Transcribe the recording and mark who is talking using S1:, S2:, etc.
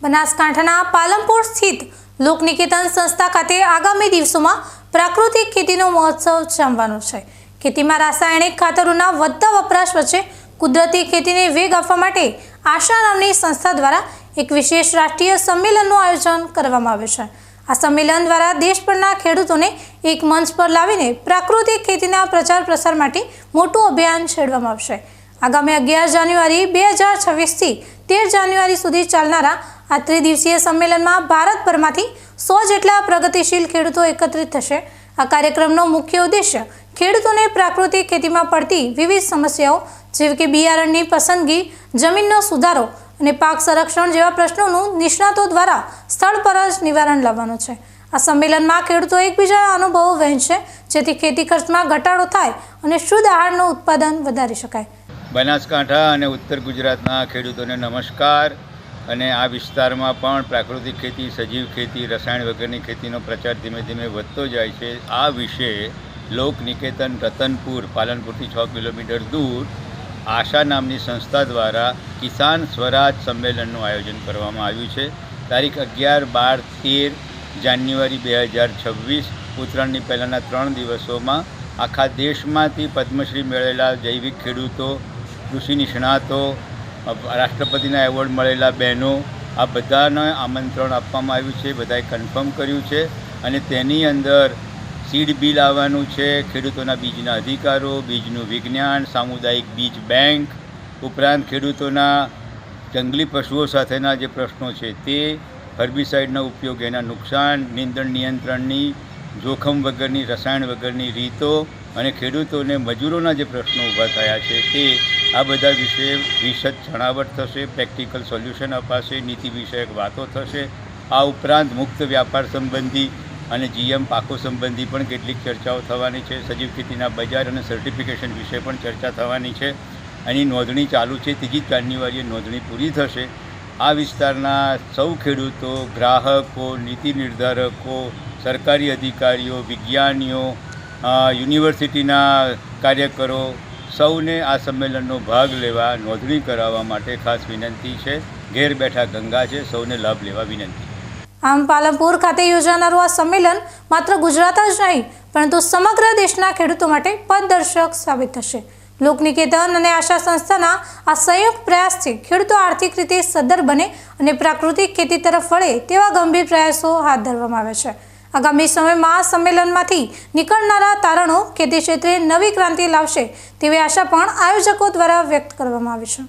S1: બનાસકાંઠાના પાલનપુર સ્થિત લોકનિકેતન સંસ્થા ખાતે આગામી દિવસોમાં પ્રાકૃતિક ખેતીનો મહોત્સવ જમવાનો છે। ખેતીમાં રાસાયણિક ખાતરોના વધતા વપરાશ વચ્ચે કુદરતી ખેતીને વેગ આપવા માટે આશા નામની સંસ્થા દ્વારા એક વિશેષ રાષ્ટ્રીય સંમેલનનું આયોજન કરવામાં આવ્યું છે। આ સંમેલન દ્વારા દેશભરના ખેડૂતોને એક મંચ પર લાવીને પ્રાકૃતિક ખેતીના પ્રચાર પ્રસાર માટે મોટું અભિયાન છેડવામાં આવશે। આગામી 11 જાન્યુઆરી 2026 થી 13 જાન્યુઆરી સુધી ચાલનારા આ ત્રિદિવસીય સંમેલનમાં ભારતભરમાંથી 100 જેટલા પ્રગતિશીલ ખેડૂતો એકત્રિત થશે। આ કાર્યક્રમનો મુખ્ય ઉદ્દેશ્ય ખેડૂતોને પ્રાકૃતિક ખેતીમાં પડતી વિવિધ સમસ્યાઓ જેવી કે બિયારણની પસંદગી, જમીનનો સુધારો અને પાક સંરક્ષણ જેવા પ્રશ્નોનું નિષ્ણાતો દ્વારા સ્થળ પર જ નિવારણ લાવવાનું છે। આ સંમેલનમાં ખેડૂતો એકબીજાના અનુભવો વહેંચશે જેથી ખેતી ખર્ચમાં ઘટાડો થાય અને શુદ્ધ આહારનું ઉત્પાદન વધારી શકાય।
S2: બનાસકાંઠા અને ઉત્તર ગુજરાતના ખેડૂતોને નમસ્કાર। અને આ વિસ્તારમાં પણ પ્રાકૃતિક ખેતી, સજીવ ખેતી, રસાયણ વગરની ખેતીનો પ્રચાર ધીમે ધીમે વધતો જાય છે। આ વિશે લોકનિકેતન રતનપુર પાલનપુરથી 6 કિલોમીટર દૂર આશા નામની સંસ્થા દ્વારા કિસાન સ્વરાજ સંમેલનનું આયોજન કરવામાં આવ્યું છે। તારીખ 11, 12, 13 જાન્યુઆરી 2026 ઉત્તરાયણની પહેલાંના 3 દિવસોમાં આખા દેશમાંથી પદ્મશ્રી મેળવેલા જૈવિક ખેડૂતો, કૃષિ નિષ્ણાતો, રાષ્ટ્રપતિના એવોર્ડ મળેલા બહેનો, આ બધાને આમંત્રણ આપવામાં આવ્યું છે, બધાએ કન્ફર્મ કર્યું છે। અને તેની અંદર સીડ બિલ આવવાનું છે, ખેડૂતોના બીજના અધિકારો, બીજનું વિજ્ઞાન, સામુદાયિક બીજ બેંક, ઉપરાંત ખેડૂતોના જંગલી પશુઓ સાથેના જે પ્રશ્નો છે તે, હર્બિસાઇડનો ઉપયોગ, એના નુકસાન, નીંદણ નિયંત્રણની, જોખમ વગરની, રસાયણ વગરની રીતો અને ખેડૂતોને મજૂરોના જે પ્રશ્નો ઊભા થયા છે તે આ બધા વિશે વિશદ છણાવટ થશે, પ્રેક્ટિકલ સોલ્યુશન અપાશે, નીતિ વિષયક વાતો થશે। આ ઉપરાંત મુક્ત વ્યાપાર સંબંધી અને જીએમ પાકો સંબંધી પણ કેટલીક ચર્ચાઓ થવાની છે। સજીવ ખેતીના બજાર અને સર્ટિફિકેશન વિશે પણ ચર્ચા થવાની છે। એની નોંધણી ચાલુ છે, 3 જાન્યુઆરીએ નોંધણી પૂરી થશે। આ વિસ્તારના સૌ ખેડૂતો, ગ્રાહકો, નીતિ નિર્ધારકો, સરકારી અધિકારીઓ, વિજ્ઞાનીઓ, યુનિવર્સિટીના કાર્યકરો સૌને આ સંમેલનનો ભાગ લેવા, નોંધણી કરાવવા માટે ખાસ વિનંતી છે। ઘેર બેઠા ગંગા છે, સૌને લાભ લેવા વિનંતી।
S1: આમ પાલનપુર ખાતે યોજાનારું આ સંમેલન માત્ર ગુજરાત જ નહીં પરંતુ સમગ્ર દેશના ખેડૂતો માટે પથદર્શક સાબિત થશે। લોકનિકેતન અને આશા સંસ્થાના આ સંયુક્ત પ્રયાસથી ખેડૂતો આર્થિક રીતે સદ્ધર બને અને પ્રાકૃતિક ખેતી તરફ વળે તેવા ગંભીર પ્રયાસો હાથ ધરવામાં આવે છે। આગામી સમયમાં આ સંમેલનમાંથી નીકળનારા તારણો ખેતી ક્ષેત્રે નવી ક્રાંતિ લાવશે તેવી આશા પણ આયોજકો દ્વારા વ્યક્ત કરવામાં આવી છે।